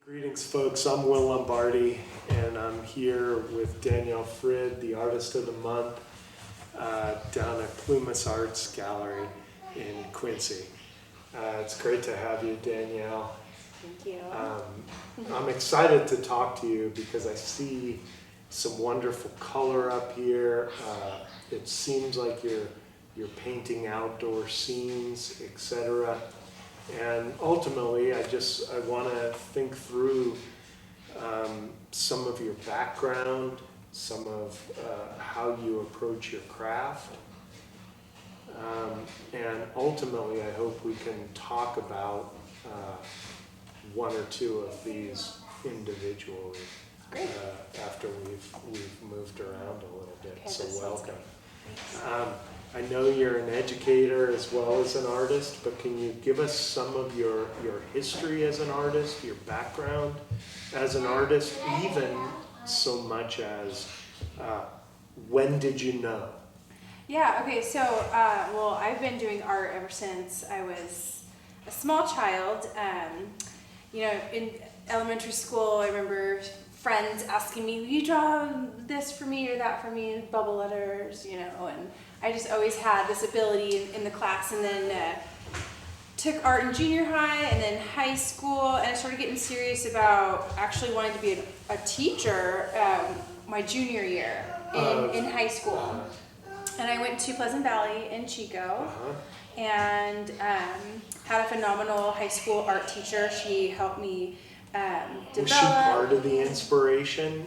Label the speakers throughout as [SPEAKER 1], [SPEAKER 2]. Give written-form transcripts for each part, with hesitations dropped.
[SPEAKER 1] Greetings, folks. I'm Will Lombardi, and I'm here with Danielle Frid, the Artist of the Month, down at Plumas Arts Gallery in Quincy. It's great to have you, Danielle.
[SPEAKER 2] Thank you.
[SPEAKER 1] I'm excited to talk to you because I see some wonderful color up here. It seems like you're painting outdoor scenes, etc. And ultimately, I want to think through some of your background, some of how you approach your craft. And ultimately, I hope we can talk about one or two of these individually after we've moved around a little bit.
[SPEAKER 2] Okay,
[SPEAKER 1] so welcome. I know you're an educator as well as an artist, but can you give us some of your history as an artist, your background as an artist, even so much as when did you know?
[SPEAKER 2] Yeah, okay, so, well, I've been doing art ever since I was a small child. In elementary school, I remember friends asking me, will you draw this for me or that for me, bubble letters, and I just always had this ability in the class, and then took art in junior high and then high school, and I started getting serious about actually wanting to be a teacher my junior year in high school. And I went to Pleasant Valley in Chico, and had a phenomenal high school art teacher. She helped me develop.
[SPEAKER 1] Was she part of the inspiration?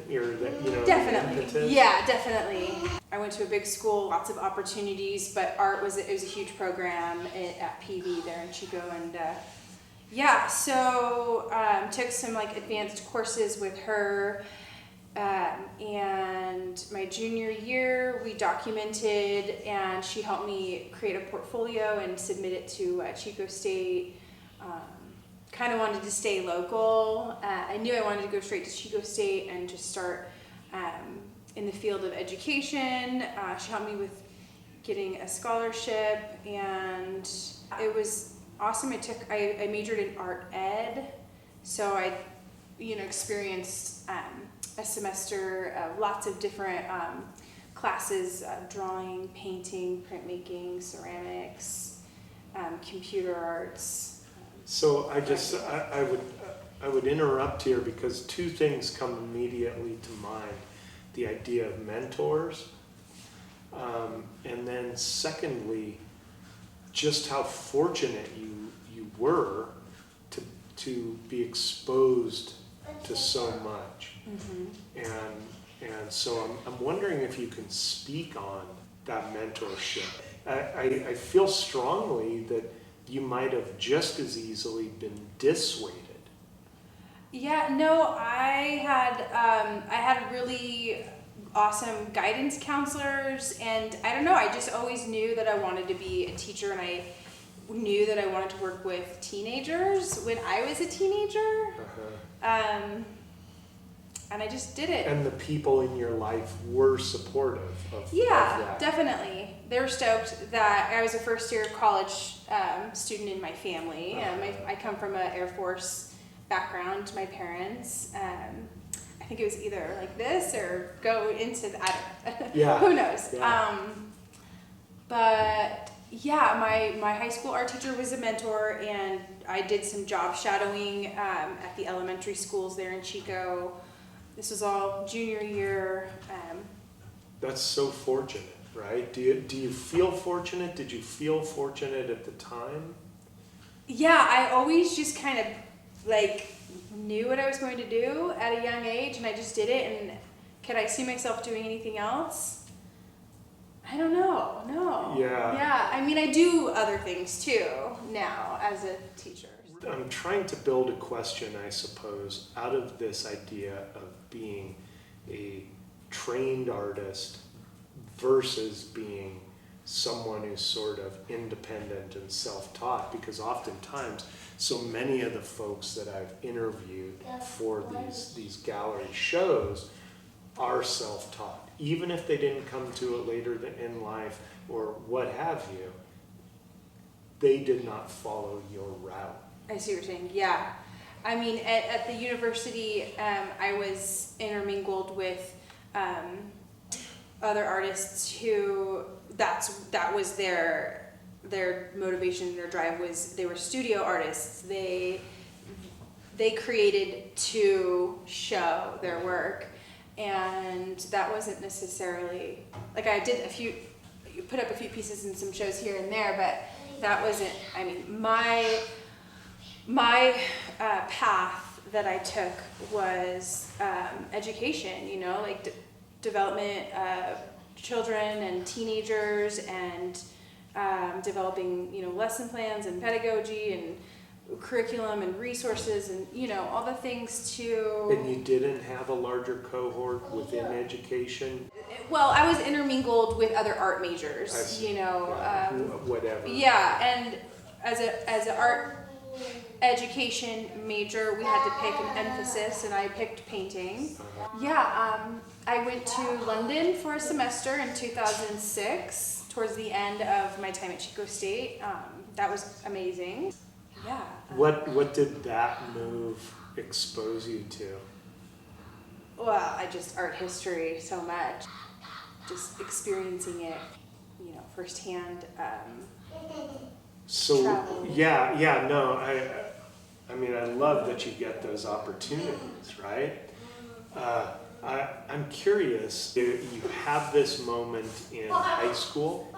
[SPEAKER 2] Definitely. Yeah, definitely. I went to a big school, lots of opportunities, but art was a huge program at PV there in Chico, and so took some advanced courses with her. And my junior year, we documented, and she helped me create a portfolio and submit it to Chico State. Kind of wanted to stay local. I knew I wanted to go straight to Chico State and just start in the field of education. She helped me with getting a scholarship, and it was awesome. I majored in art ed, so I experienced a semester of lots of different classes: drawing, painting, printmaking, ceramics, computer arts.
[SPEAKER 1] So I would interrupt here because two things come immediately to mind: the idea of mentors, and then secondly, just how fortunate you were to be exposed to so much. And so I'm wondering if you can speak on that mentorship. I feel strongly that you might have just as easily been dissuaded.
[SPEAKER 2] Yeah, no, I had really awesome guidance counselors, and I don't know, I just always knew that I wanted to be a teacher, and I knew that I wanted to work with teenagers when I was a teenager. And I just did it.
[SPEAKER 1] And the people in your life were supportive of that.
[SPEAKER 2] Definitely. They were stoked that I was a first-year college student in my family. I come from an Air Force background, my parents. I think it was either like this or go into the, I don't know.
[SPEAKER 1] Yeah.
[SPEAKER 2] Who knows?
[SPEAKER 1] Yeah.
[SPEAKER 2] But yeah, my high school art teacher was a mentor, and I did some job shadowing at the elementary schools there in Chico. This was all junior year.
[SPEAKER 1] That's so fortunate, right? Do you feel fortunate? Did you feel fortunate at the time?
[SPEAKER 2] Yeah, I always just kind of knew what I was going to do at a young age, and I just did it. And could I see myself doing anything else? I don't know. No.
[SPEAKER 1] Yeah.
[SPEAKER 2] Yeah. I mean, I do other things too now as a teacher.
[SPEAKER 1] I'm trying to build a question, I suppose, out of this idea of being a trained artist versus being someone who's sort of independent and self-taught, because oftentimes so many of the folks that I've interviewed for these gallery shows are self-taught. Even if they didn't come to it later in life or what have you, they did not follow your route.
[SPEAKER 2] I see what you're saying. Yeah. I mean, at the university, I was intermingled with other artists who that was their motivation, their drive was they were studio artists. They created to show their work, and that wasn't necessarily like I did put up a few pieces in some shows here and there, but that wasn't. I mean, my path that I took was education. You know, like development of children and teenagers, and developing lesson plans and pedagogy and curriculum and resources and all the things to.
[SPEAKER 1] And you didn't have a larger cohort within education?
[SPEAKER 2] Well, I was intermingled with other art majors,
[SPEAKER 1] whatever.
[SPEAKER 2] Yeah, and as an art education major, we had to pick an emphasis, and I picked painting. Yeah, I went to London for a semester in 2006, towards the end of my time at Chico State. That was amazing. Yeah.
[SPEAKER 1] What did that move expose you to?
[SPEAKER 2] Well, art history so much. Just experiencing it, firsthand.
[SPEAKER 1] So
[SPEAKER 2] Travel.
[SPEAKER 1] No, I mean, I love that you get those opportunities, right? I'm curious, you have this moment in high school,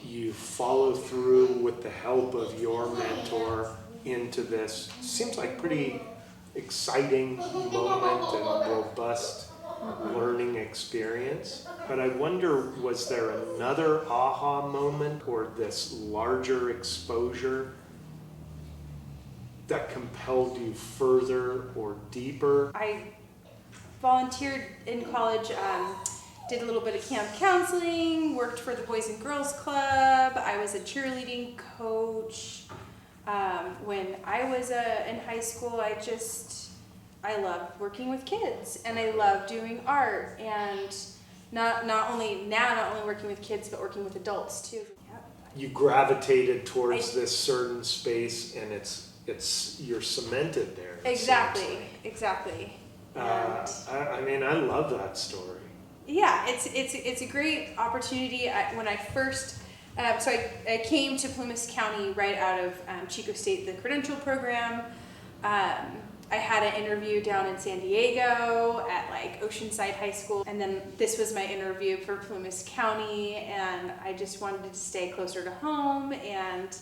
[SPEAKER 1] you follow through with the help of your mentor into this, seems like pretty exciting moment and robust learning experience. But I wonder, was there another aha moment or this larger exposure that compelled you further or deeper?
[SPEAKER 2] I volunteered in college, did a little bit of camp counseling, worked for the Boys and Girls Club. I was a cheerleading coach. When I was in high school, I loved working with kids, and I loved doing art, and not only working with kids, but working with adults too.
[SPEAKER 1] You gravitated towards this certain space, and you're cemented there.
[SPEAKER 2] Exactly.
[SPEAKER 1] I mean, I love that story.
[SPEAKER 2] Yeah, it's a great opportunity. When I first, so I came to Plumas County right out of Chico State, the credential program. I had an interview down in San Diego at Oceanside High School, and then this was my interview for Plumas County, and I just wanted to stay closer to home. And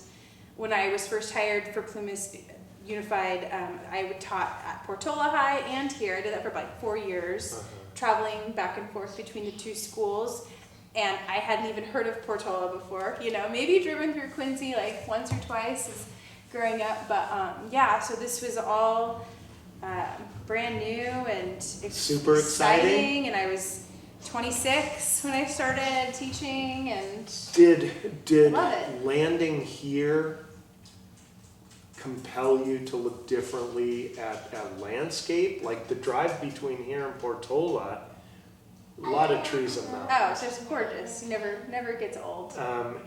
[SPEAKER 2] when I was first hired for Plumas Unified, I taught at Portola High and here. I did that for 4 years, traveling back and forth between the two schools. And I hadn't even heard of Portola before, maybe driven through Quincy once or twice as growing up. But so this was all brand new and
[SPEAKER 1] super exciting.
[SPEAKER 2] And I was 26 when I started teaching, and
[SPEAKER 1] did
[SPEAKER 2] love it.
[SPEAKER 1] Landing here compel you to look differently at landscape? Like the drive between here and Portola, a lot of trees and mountains.
[SPEAKER 2] Oh, so it's gorgeous. Never gets old.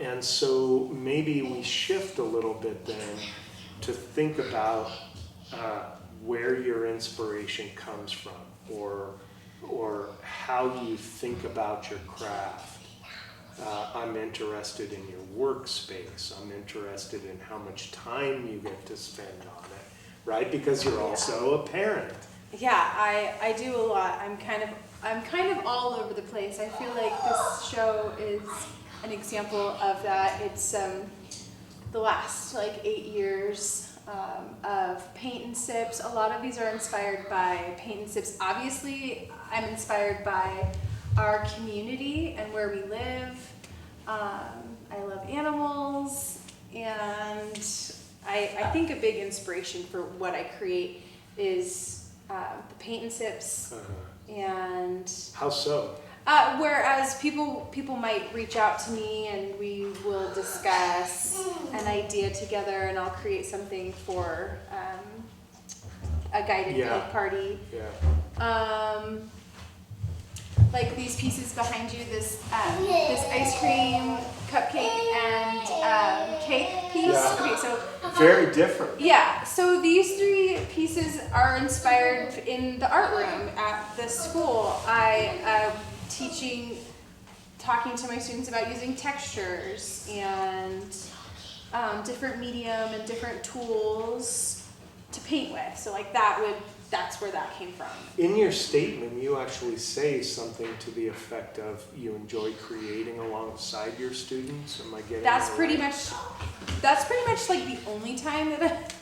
[SPEAKER 1] And so maybe we shift a little bit then to think about where your inspiration comes from, or how you think about your craft. I'm interested in your workspace. I'm interested in how much time you get to spend on it, right? Because you're also a parent.
[SPEAKER 2] Yeah, I do a lot. I'm kind of all over the place. I feel like this show is an example of that. It's the last 8 years of Paint and Sips. A lot of these are inspired by Paint and Sips. Obviously, I'm inspired by our community and where we live. I love animals, and I think a big inspiration for what I create is the Paint and Sips. And
[SPEAKER 1] how so?
[SPEAKER 2] Whereas people might reach out to me and we will discuss an idea together, and I'll create something for a guided paint party.
[SPEAKER 1] Yeah.
[SPEAKER 2] Like these pieces behind you, this ice cream, cupcake, and cake piece.
[SPEAKER 1] Yeah.
[SPEAKER 2] Okay, so
[SPEAKER 1] Very different.
[SPEAKER 2] Yeah, so these 3 pieces are inspired in the art room at the school. I talking to my students about using textures and different medium and different tools to paint with. So like that's where that came from.
[SPEAKER 1] In your statement, you actually say something to the effect of you enjoy creating alongside your students. Am I getting
[SPEAKER 2] That's
[SPEAKER 1] that
[SPEAKER 2] pretty
[SPEAKER 1] right?
[SPEAKER 2] much like the only time that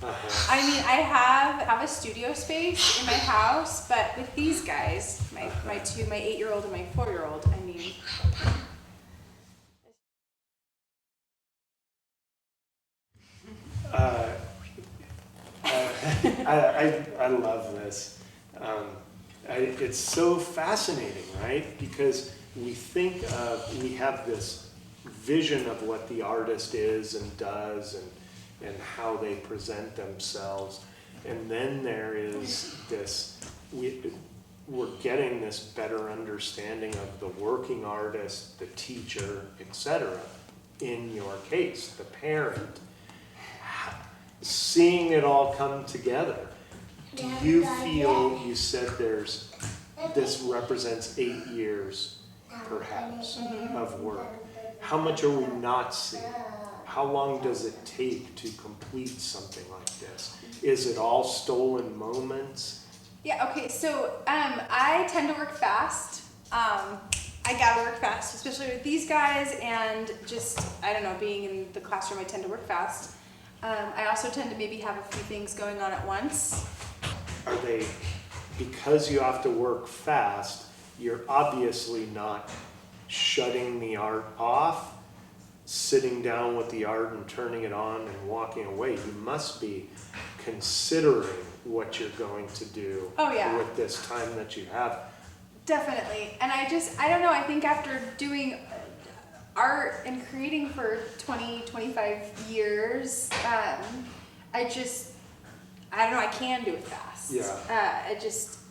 [SPEAKER 1] Uh-huh.
[SPEAKER 2] I mean, I have a studio space in my house, but with these guys, my 8-year-old and my 4-year-old, I mean.
[SPEAKER 1] Uh, I love this. It's so fascinating, right? Because we have this vision of what the artist is and does and how they present themselves. And then there is this, we're getting this better understanding of the working artist, the teacher, etc. In your case, the parent. Seeing it all come together, do you feel, you said this represents 8 years perhaps of work. How much are we not seeing? How long does it take to complete something like this? Is it all stolen moments?
[SPEAKER 2] Yeah, okay, so I tend to work fast. I gotta work fast, especially with these guys, and just, I don't know, being in the classroom, I tend to work fast. I also tend to maybe have a few things going on at once.
[SPEAKER 1] Are they, because you have to work fast, you're obviously not shutting the art off, sitting down with the art and turning it on and walking away. You must be considering what you're going to do with this time that you have.
[SPEAKER 2] Definitely. And I don't know, I think after doing art and creating for 25 years, I don't know, I can do it fast.
[SPEAKER 1] Yeah.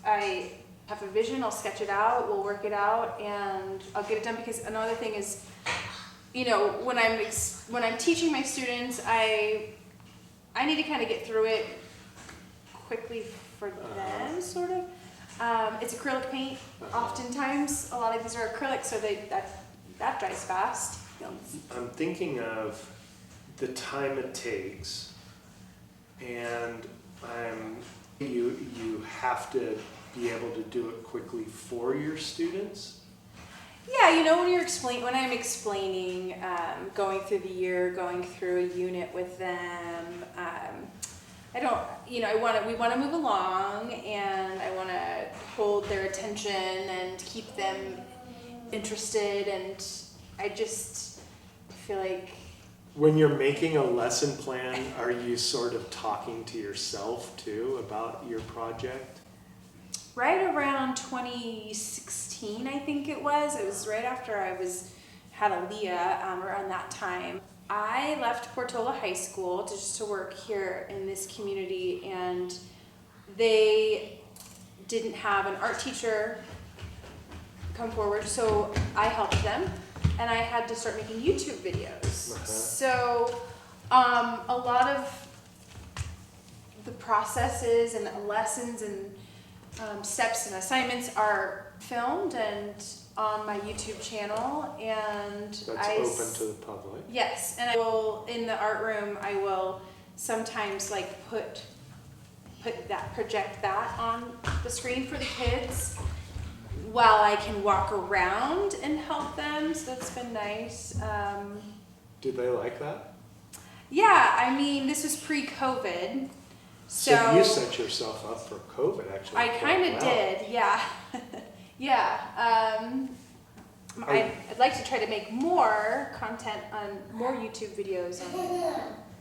[SPEAKER 2] I have a vision, I'll sketch it out, we'll work it out, and I'll get it done. Because another thing is, you know, when I'm teaching my students, I need to kind of get through it quickly for them, sort of. It's acrylic paint. Oftentimes, a lot of these are acrylic, so that dries fast.
[SPEAKER 1] I'm thinking of the time it takes, and you have to be able to do it quickly for your students.
[SPEAKER 2] Yeah, you know, when I'm explaining, going through the year, going through a unit with them, I don't, you know, we want to move along, and I want to hold their attention and keep them interested, and I just feel like.
[SPEAKER 1] When you're making a lesson plan, are you sort of talking to yourself too about your project?
[SPEAKER 2] Right around 2016, I think it was. It was right after I had Aaliyah, around that time. I left Portola High School to work here in this community, and they didn't have an art teacher come forward, so I helped them, and I had to start making YouTube videos.
[SPEAKER 1] Uh-huh.
[SPEAKER 2] So a lot of the processes and lessons and steps and assignments are filmed and on my YouTube channel, and
[SPEAKER 1] That's open to the public.
[SPEAKER 2] Yes, and I will, in the art room, I will sometimes like project that on the screen for the kids while I can walk around and help them, so that's been nice.
[SPEAKER 1] Do they like that?
[SPEAKER 2] Yeah, I mean, this was pre-COVID.
[SPEAKER 1] So you set yourself up for COVID, actually.
[SPEAKER 2] I kind of did, yeah. Yeah. I'd like to try to make more content on more YouTube videos.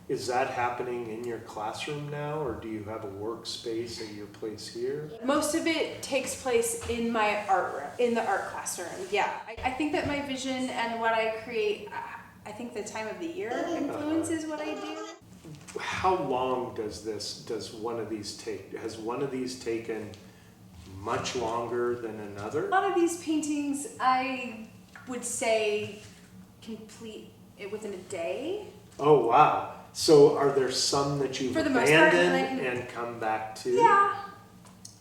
[SPEAKER 1] Is that happening in your classroom now, or do you have a workspace at your place here?
[SPEAKER 2] Most of it takes place in my art room, in the art classroom, yeah. I think that my vision and what I create, I think the time of the year influences what I do.
[SPEAKER 1] How long does one of these take? Has one of these taken much longer than another?
[SPEAKER 2] A lot of these paintings, I would say, complete it within a day.
[SPEAKER 1] Oh, wow. So are there some that you've
[SPEAKER 2] For the most part,
[SPEAKER 1] abandoned
[SPEAKER 2] like-
[SPEAKER 1] and come back to?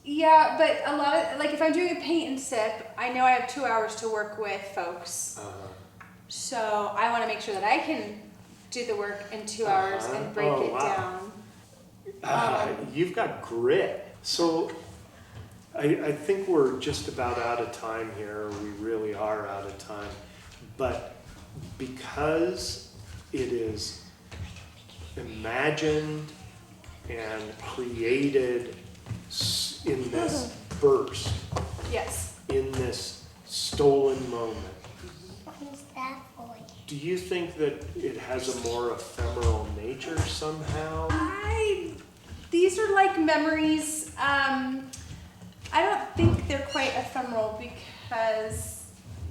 [SPEAKER 2] Yeah, but a lot of, like if I'm doing a paint and sip, I know I have 2 hours to work with folks. So I want to make sure that I can do the work in 2 hours and break
[SPEAKER 1] Oh,
[SPEAKER 2] it
[SPEAKER 1] wow.
[SPEAKER 2] down.
[SPEAKER 1] You've got grit. So I think we're just about out of time here. We really are out of time. But because it is imagined and created in this burst,
[SPEAKER 2] Yes.
[SPEAKER 1] in this stolen moment,
[SPEAKER 3] Who's that boy?
[SPEAKER 1] do you think that it has a more ephemeral nature somehow?
[SPEAKER 2] These are like memories. I don't think they're quite ephemeral because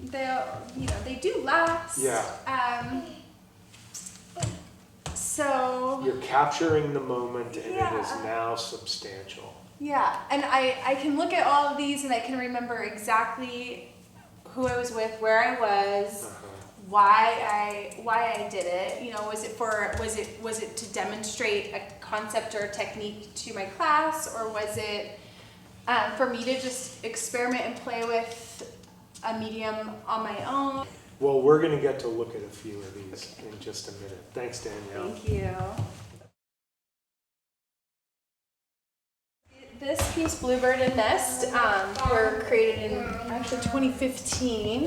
[SPEAKER 2] they do last.
[SPEAKER 1] Yeah.
[SPEAKER 2] So.
[SPEAKER 1] You're capturing the moment and
[SPEAKER 2] Yeah.
[SPEAKER 1] it is now substantial.
[SPEAKER 2] Yeah, and I can look at all of these and I can remember exactly who I was with, where I was, why I did it. You know, was it to demonstrate a concept or a technique to my class, or was it for me to just experiment and play with a medium on my own?
[SPEAKER 1] Well, we're going to get to look at a few of these in just a minute. Thanks, Danielle.
[SPEAKER 2] Thank you. This piece, Bluebird and Nest, were created in actually 2015.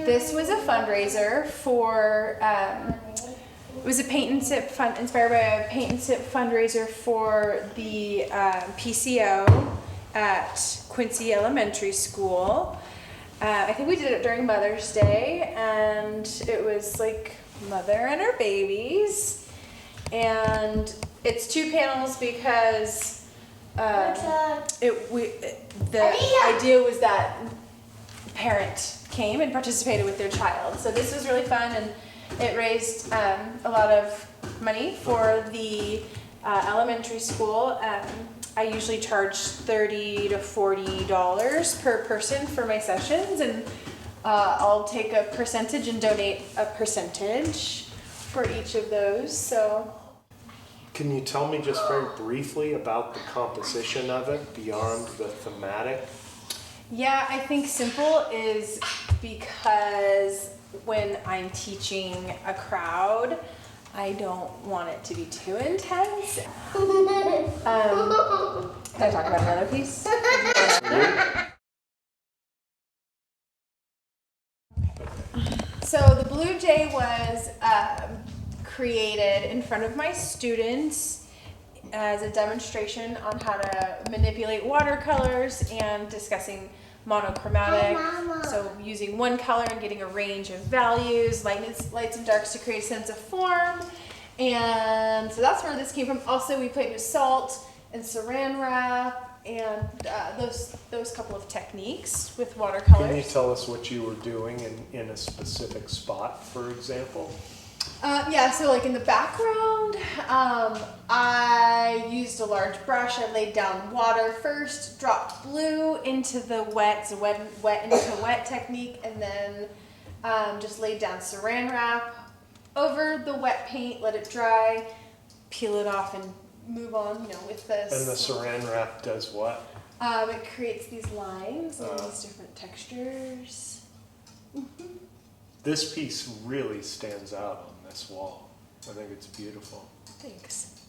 [SPEAKER 2] This was a fundraiser for, it was a paint and sip fund, inspired by a paint and sip fundraiser for the PCO at Quincy Elementary School. I think we did it during Mother's Day, and it was like mother and her babies. And it's 2 panels because the idea was that parent came and participated with their child. So this was really fun, and it raised a lot of money for the elementary school. I usually charge $30 to $40 per person for my sessions, and I'll take a percentage and donate a percentage for each of those. So.
[SPEAKER 1] Can you tell me just very briefly about the composition of it beyond the thematic?
[SPEAKER 2] Yeah, I think simple is because when I'm teaching a crowd, I don't want it to be too intense. Can I talk about another piece? So the Blue Jay was created in front of my students as a demonstration on how to manipulate watercolors and discussing monochromatic. So using one color and getting a range of values, lights and darks to create a sense of form. And so that's where this came from. Also, we played with salt and saran wrap and those couple of techniques with watercolors.
[SPEAKER 1] Can you tell us what you were doing in a specific spot, for example?
[SPEAKER 2] Yeah, so like in the background, I used a large brush. I laid down water first, dropped blue into the wet, so wet into wet technique, and then just laid down saran wrap over the wet paint, let it dry, peel it off, and move on, with this.
[SPEAKER 1] And the saran wrap does what?
[SPEAKER 2] It creates these lines and these different textures.
[SPEAKER 1] This piece really stands out on this wall. I think it's beautiful.
[SPEAKER 2] Thanks.